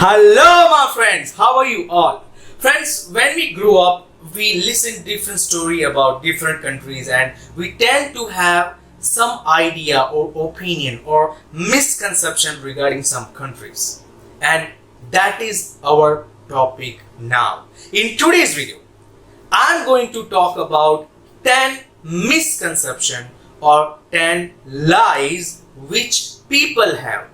Hello my friends, how are you all? Friends, when we grow up, we listen different story about different countries and we tend to have some idea or opinion or misconception regarding some countries. And that is our topic now. In today's video, I'm going to talk about 10 misconception or 10 lies which people have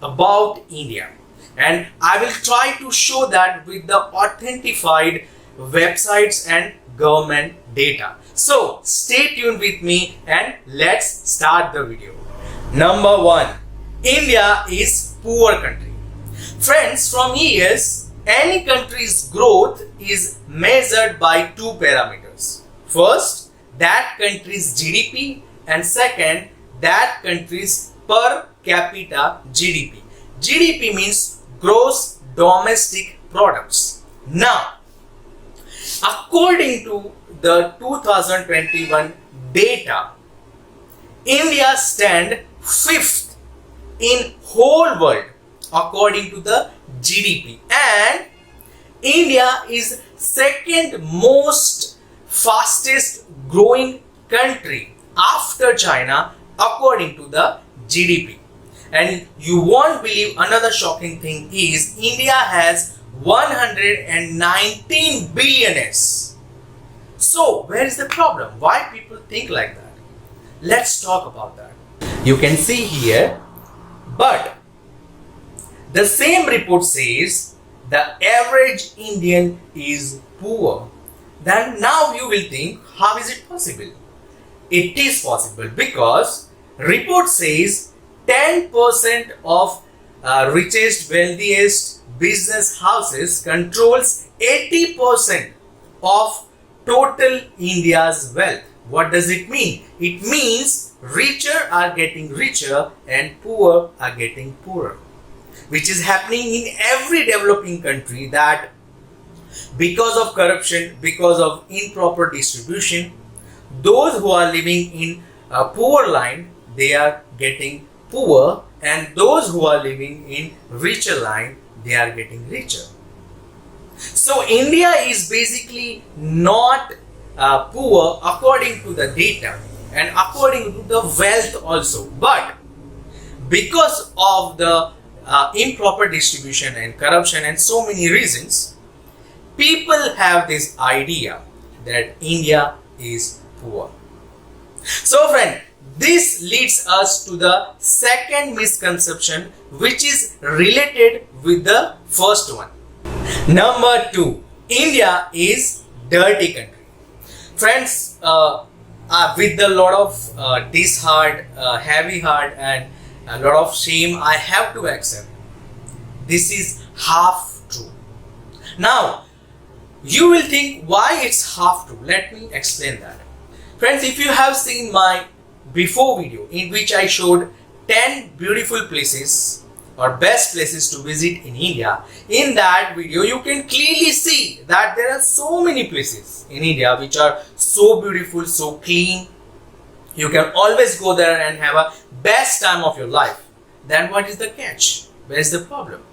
about India. And I will try to show that with the authenticated websites and government data. So stay tuned with me and let's start the video. Number 1. India is poor country. Friends, from years, any country's growth is measured by two parameters. First, that country's GDP, and second, that country's per capita GDP. GDP means gross domestic products. Now, according to the 2021 data, India stand 5th in whole world according to the GDP, and India is second most fastest growing country after China according to the GDP. And you won't believe another shocking thing is India has 119 billionaires. So where is the problem? Why people think like that? Let's talk about that. You can see here, but the same report says the average Indian is poor. Then now you will think, how is it possible? It is possible because report says 10% of richest, wealthiest business houses controls 80% of total India's wealth. What does it mean? It means richer are getting richer and poor are getting poorer, which is happening in every developing country, that because of corruption, because of improper distribution, those who are living in a poor line, they are getting poor, and those who are living in richer line, they are getting richer. So India is basically not poor according to the data and according to the wealth also, but because of the improper distribution and corruption and so many reasons, people have this idea that India is poor. So friend, this leads us to the second misconception, which is related with the first one. Number 2. India is dirty country. Friends, with a lot of disheart, heavy heart and a lot of shame, I have to accept this is half true. Now, you will think why it's half true. Let me explain that. Friends, if you have seen my before video in which I showed 10 beautiful places or best places to visit in India, in that video you can clearly see that there are so many places in India which are so beautiful, so clean. You can always go there and have a best time of your life. Then what is the catch? Where is the problem?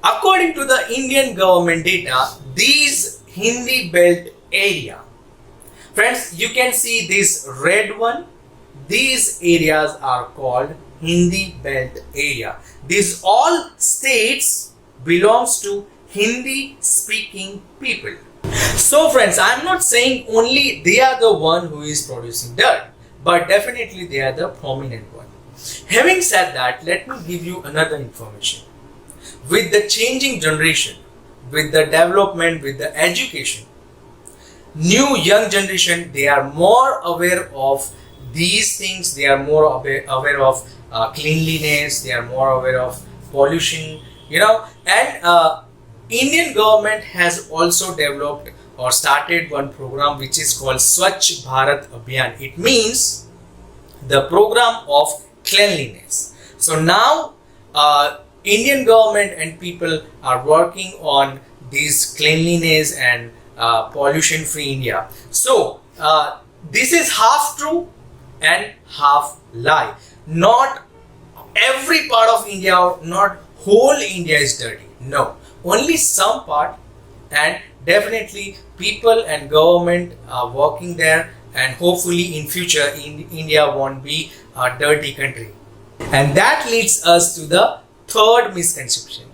According to the Indian government data, these Hindi belt area, friends, you can see this red one. These areas are called Hindi belt area. These all states belongs to Hindi speaking people. So friends, I am not saying only they are the one who is producing dirt, but definitely they are the prominent one. Having said that, let me give you another information. With the changing generation, with the development, with the education, new young generation, they are more aware of these things. They are more aware of cleanliness, they are more aware of pollution, and Indian government has also developed or started one program which is called Swachh Bharat Abhiyan. It means the program of cleanliness. So now Indian government and people are working on this cleanliness and pollution free India. So this is half true and half lie. Not every part of India, or not whole India is dirty. No, only some part, and definitely people and government are working there, and hopefully in future India won't be a dirty country. And that leads us to the third misconception.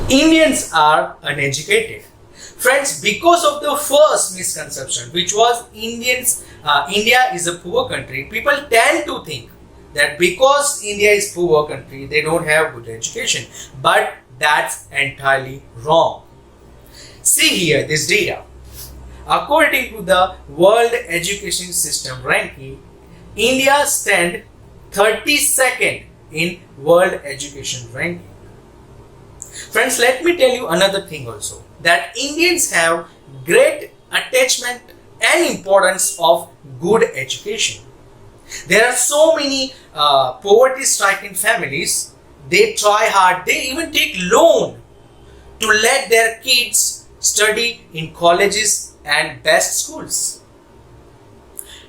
Indians are uneducated. Friends, because of the first misconception, which was India is a poor country, people tend to think that because India is poor country, they don't have good education. But that's entirely wrong. See here this data. According to the World Education System ranking, India stands 32nd in World Education ranking. Friends, let me tell you another thing also, that Indians have great attachment and importance of good education. There are so many poverty-stricken families, they try hard, they even take loan to let their kids study in colleges and best schools.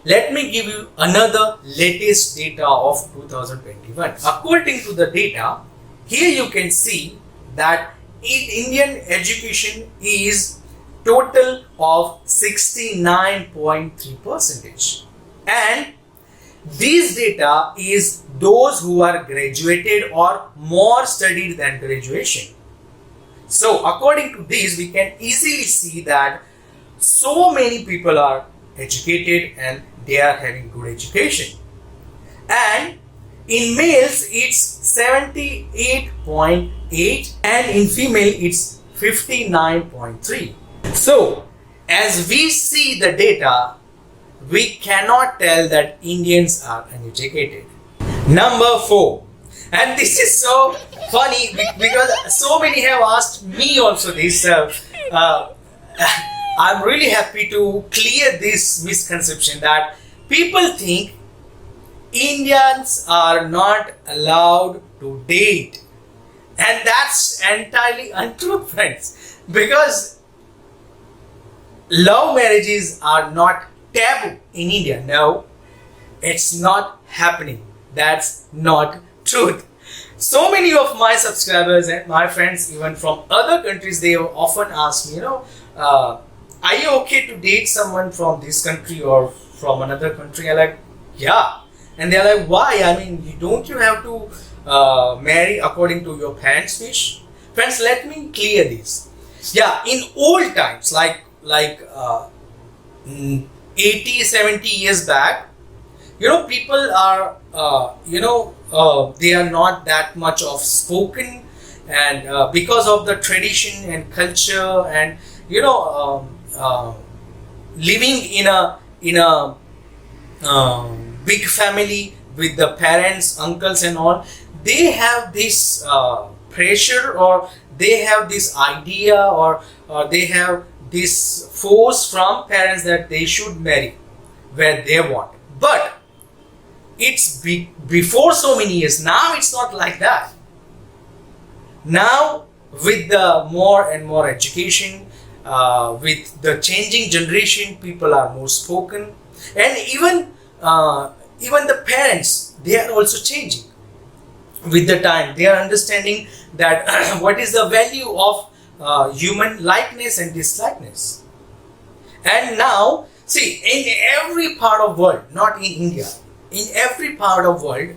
Let me give you another latest data of 2021. According to the data, here you can see that Indian education is total of 69.3%, and this data is those who are graduated or more studied than graduation. So according to this, we can easily see that so many people are educated and they are having good education. And in males it's 78.8 and in female it's 59.3. So as we see the data, we cannot tell that Indians are uneducated. Number 4, and this is so funny because so many have asked me also this. I'm really happy to clear this misconception that people think Indians are not allowed to date, and that's entirely untrue, friends, because love marriages are not taboo in India. No, it's not happening. That's not truth. So many of my subscribers and my friends, even from other countries, they often ask me, are you okay to date someone from this country or from another country? I'm like, yeah. And they're like, why? I mean, don't you have to marry according to your parents' wish? Friends, let me clear this. Yeah, in old times, like 80, 70 years back, people are, they are not that much of spoken, and because of the tradition and culture and, living in a big family with the parents, uncles and all, they have this pressure, or they have this idea, or they have this force from parents that they should marry where they want. But it's before so many years. Now it's not like that. Now with the more and more education, with the changing generation, people are more spoken, and even the parents, they are also changing with the time. They are understanding that what is the value of human likeness and dislikeness. And now, see, in every part of world, not in India, in every part of world,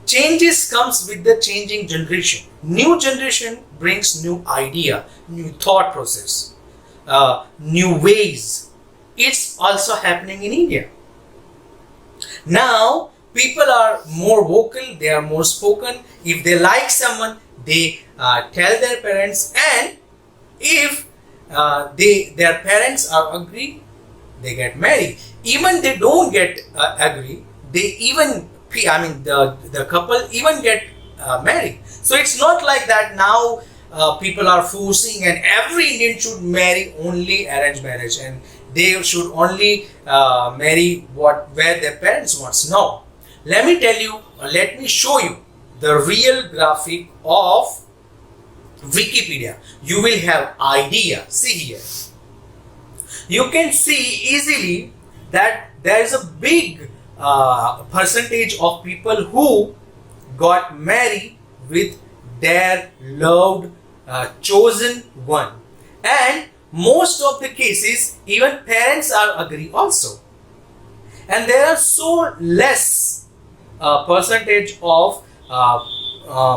changes comes with the changing generation. New generation brings new idea, new thought process, new ways. It's also happening in India. Now, people are more vocal, they are more spoken. If they like someone, they tell their parents, and if their parents are agree, they get married. Even they don't get agree, they even, the couple even get married. So it's not like that now people are forcing and every Indian should marry only arranged marriage and they should only marry where their parents wants. No. Let me tell you, let me show you the real graphic of Wikipedia. You will have idea. See here. You can see easily that there is a big percentage of people who got married with their loved, chosen one. And most of the cases, even parents are agree also. And there are so less percentage of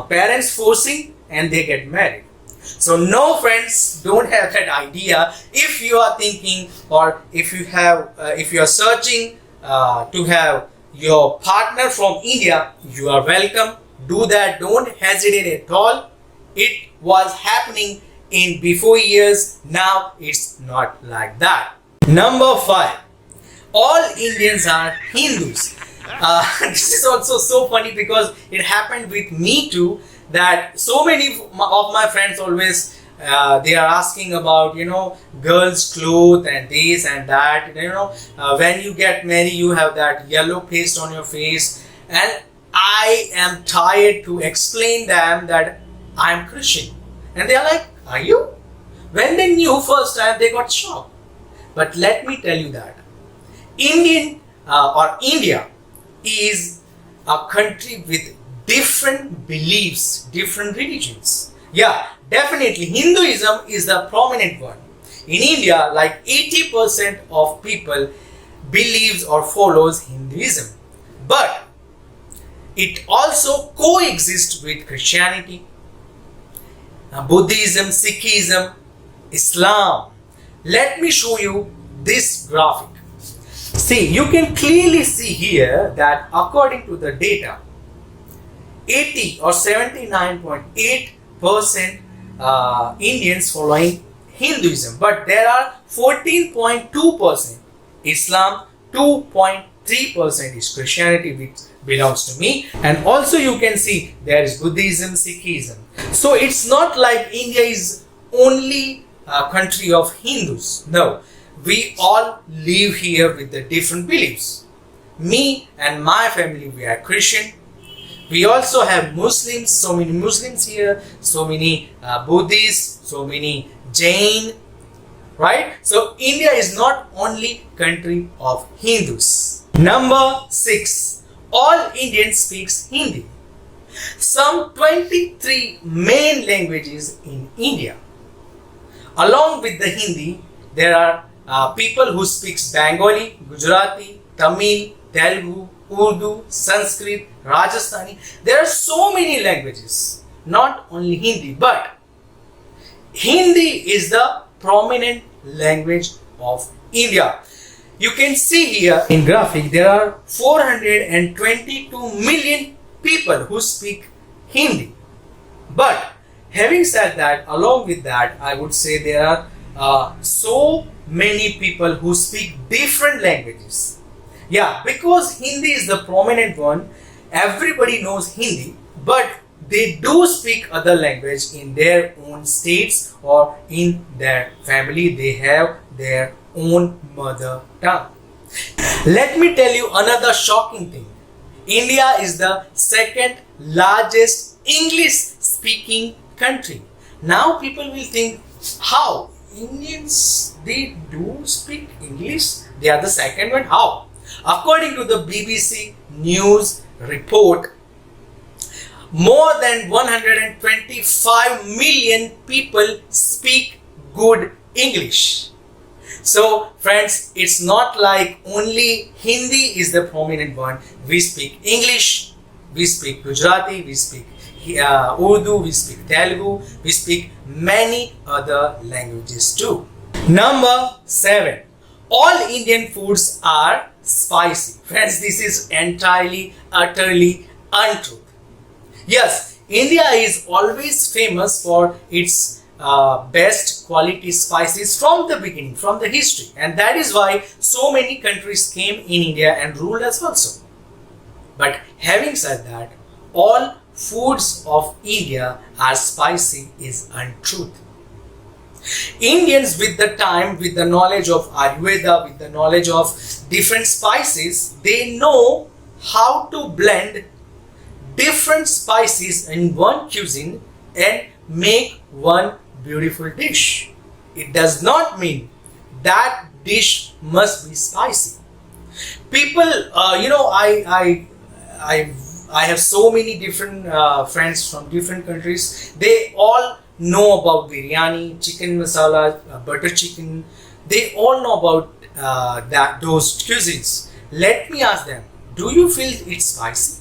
parents forcing and they get married. So no, friends, don't have that idea. If you are thinking, or if you are searching to have your partner from India, you are welcome. Do that. Don't hesitate at all. It was happening in before years. Now it's not like that. Number 5. All Indians are Hindus. This is also so funny because it happened with me too, that so many of my friends always they are asking about, girls' clothes and this and that. When you get married, you have that yellow paste on your face, and I am tired to explain them that I am Christian, and they are like, "Are you?" When they knew first time, they got shocked. But let me tell you that India is a country with different beliefs, different religions. Yeah, definitely Hinduism is the prominent one. In India, like 80% of people believes or follows Hinduism. But it also coexists with Christianity, Buddhism, Sikhism, Islam. Let me show you this graphic. See, you can clearly see here that according to the data, 80 or 79.8% Indians following Hinduism, but there are 14.2% Islam, 2.3% is Christianity, which belongs to me, and also you can see there is Buddhism, Sikhism. So it's not like India is only a country of Hindus. No, we all live here with the different beliefs. Me and my family, we are Christian. We also have Muslims, so many Muslims here, so many Buddhists, so many Jain, right? So India is not only country of Hindus. Number 6, all Indians speaks Hindi. Some 23 main languages in India. Along with the Hindi, there are people who speaks Bengali, Gujarati, Tamil, Telugu, Urdu, Sanskrit, Rajasthani. There are so many languages, not only Hindi, but Hindi is the prominent language of India. You can see here in graphic, there are 422 million people who speak Hindi. But having said that, along with that, I would say there are so many people who speak different languages. Yeah, because Hindi is the prominent one, everybody knows Hindi, but they do speak other language in their own states or in their family. They have their own mother tongue. Let me tell you another shocking thing. India is the second largest English speaking country. Now people will think, how? Indians, they do speak English? They are the second one? How? According to the BBC News report, more than 125 million people speak good English. So friends, it's not like only Hindi is the prominent one. We speak English, we speak Gujarati, we speak Urdu, we speak Telugu, we speak many other languages too. Number 7. All Indian foods are spicy. Friends, this is entirely, utterly untrue. Yes, India is always famous for its best quality spices from the beginning, from the history, and that is why so many countries came in India and ruled us also. But having said that, all foods of India are spicy is untruth. Indians with the time, with the knowledge of Ayurveda, with the knowledge of different spices, they know how to blend different spices in one cuisine and make one beautiful dish. It does not mean that dish must be spicy. People, I I have so many different friends from different countries. They all know about biryani, chicken masala, butter chicken. They all know about those cuisines. Let me ask them, do you feel it's spicy?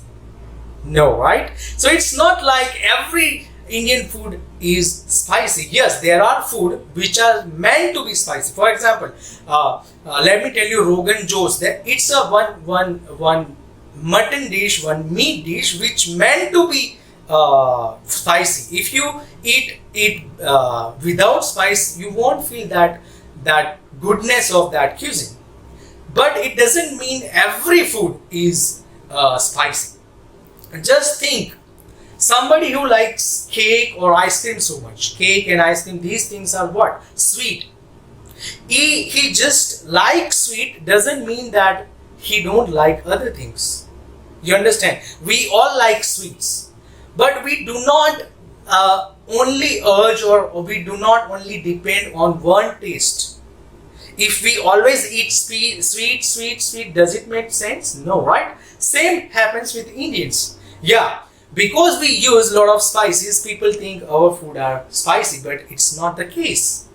No, right? So it's not like every Indian food is spicy. Yes, there are food which are meant to be spicy. For example, let me tell you Rogan Josh. That it's a one mutton dish, one meat dish which meant to be spicy. If you eat it without spice, you won't feel that goodness of that cuisine. But it doesn't mean every food is spicy. Just think, somebody who likes cake or ice cream so much, cake and ice cream, these things are what? Sweet. He just likes sweet doesn't mean that he don't like other things. You understand? We all like sweets, but we do not only urge or we do not only depend on one taste. If we always eat sweet, does it make sense? No, right? Same happens with Indians. Yeah, because we use a lot of spices, people think our food are spicy, but it's not the case.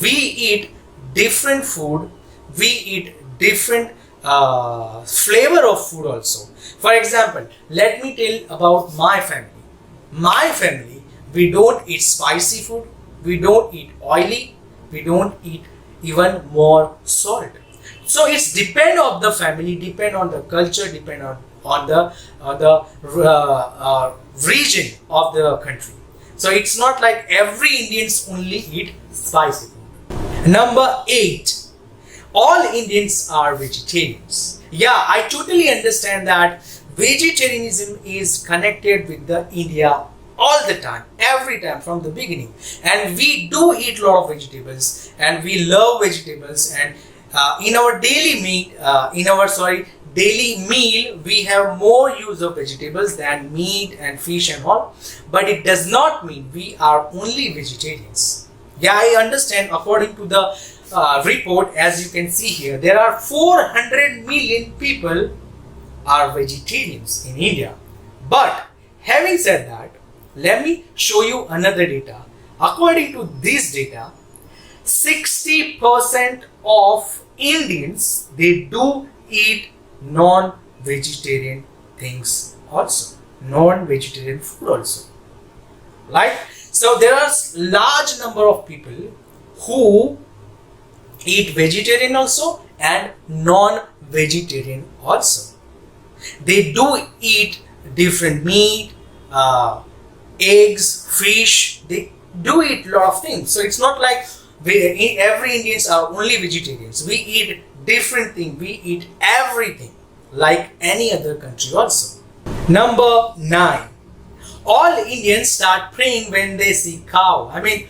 We eat different food, we eat different flavor of food also. For example, let me tell about my family. My family, we don't eat spicy food, we don't eat oily, we don't eat even more salt. So it's depend on the family, depend on the culture, depend on the region of the country. So it's not like every Indians only eat spicy food. Number 8. All Indians are vegetarians. Yeah, I totally understand that vegetarianism is connected with the India all the time, every time from the beginning. And we do eat a lot of vegetables and we love vegetables, and in our daily meal we have more use of vegetables than meat and fish and all. But it does not mean we are only vegetarians. Yeah, I understand. According to the report, as you can see here, there are 400 million people are vegetarians in India. But having said that, let me show you another data. According to this data, 60% of Indians, they do eat non-vegetarian things also, non-vegetarian food also. Right? So there are large number of people who eat vegetarian also and non-vegetarian also. They do eat different meat, eggs, fish. They do eat a lot of things. So it's not like every Indians are only vegetarians. We eat different things. We eat everything like any other country also. Number 9. All Indians start praying when they see cow. I mean,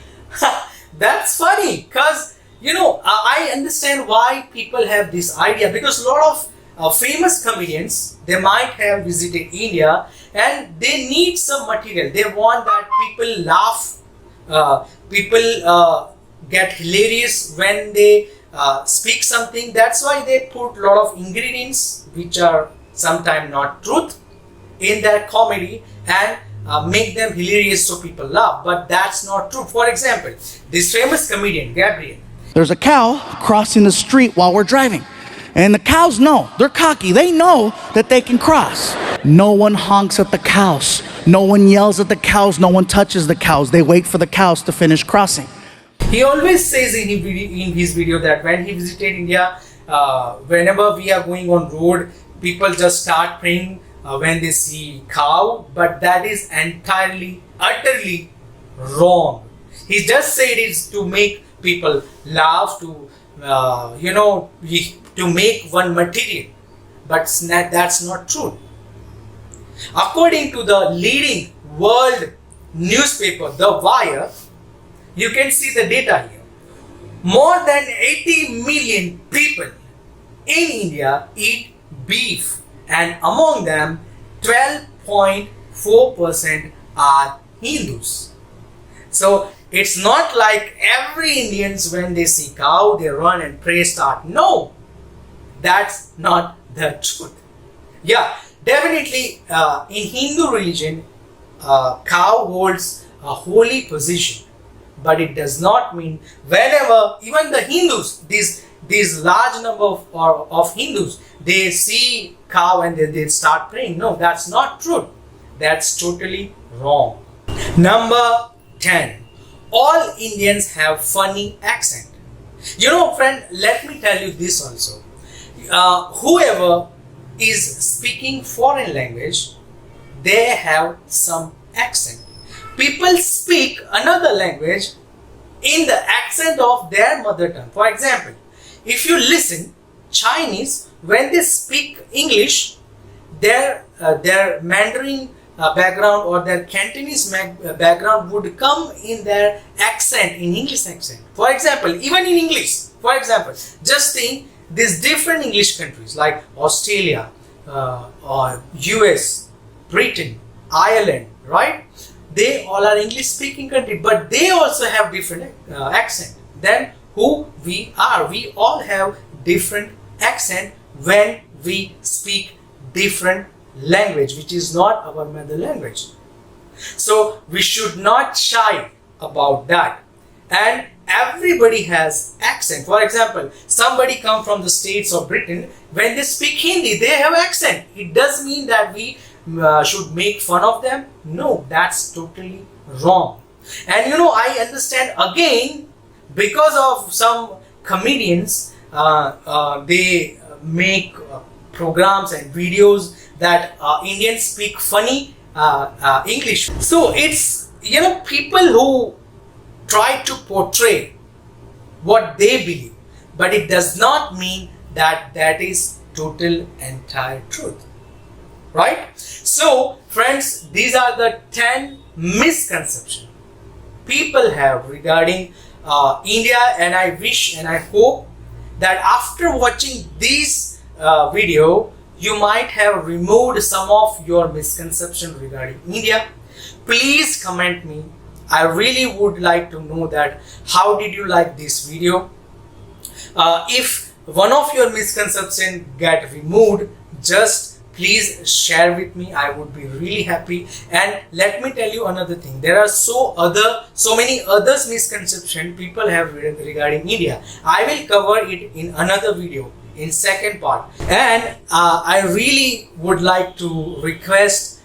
that's funny because, I understand why people have this idea, because a lot of famous comedians, they might have visited India and they need some material. They want that people laugh, people get hilarious when they speak something. That's why they put a lot of ingredients which are sometimes not truth in their comedy and make them hilarious so people laugh. But that's not true. For example, this famous comedian, Gabriel. There's a cow crossing the street while we're driving. And the cows know. They're cocky. They know that they can cross. No one honks at the cows. No one yells at the cows. No one touches the cows. They wait for the cows to finish crossing. He always says in his video that when he visited India, whenever we are going on road, people just start praying when they see cow. But that is entirely, utterly wrong. He just said it's to make people laugh, to make one material. But that's not true. According to the leading world newspaper, The Wire, you can see the data here. More than 80 million people in India eat beef, and among them 12.4% are Hindus. So it's not like every Indians, when they see cow, they run and pray start. No, that's not the truth. Yeah, Definitely, in Hindu religion, cow holds a holy position, but it does not mean whenever even the Hindus, these large number of Hindus, they see cow and they start praying. No, that's not true. That's totally wrong. Number 10. All Indians have funny accent. You know, friend, let me tell you this also. Whoever is speaking foreign language, they have some accent. People speak another language in the accent of their mother tongue. For example, if you listen Chinese, when they speak English, their Mandarin background or their Cantonese background would come in their accent, in English accent. For example, even in English, for example, just think these different English countries like Australia, or US, Britain, Ireland, right? They all are English speaking country, but they also have different accent than who we are. We all have different accent when we speak different language, which is not our mother language. So we should not shy about that. And everybody has accent. For example, somebody come from the States or Britain, when they speak Hindi, they have accent. It does mean that we should make fun of them. No, that's totally wrong. And you know, I understand again, because of some comedians, they make programs and videos that Indians speak funny English. So it's, you know, people who try to portray what they believe, but it does not mean that that is total entire truth, right? So friends, these are the 10 misconceptions people have regarding India, and I wish and I hope that after watching this video, you might have removed some of your misconceptions regarding India. Please comment me. I really would like to know that how did you like this video. If one of your misconceptions get removed, just please share with me. I would be really happy. And let me tell you another thing. There are so many other misconceptions people have regarding India. I will cover it in another video, in second part. And I really would like to request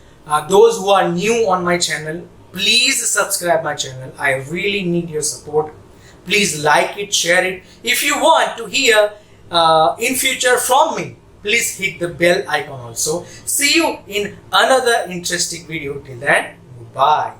those who are new on my channel, please subscribe my channel. I really need your support. Please like it, share it. If you want to hear in future from me, please hit the bell icon also. See you in another interesting video. Till then, goodbye.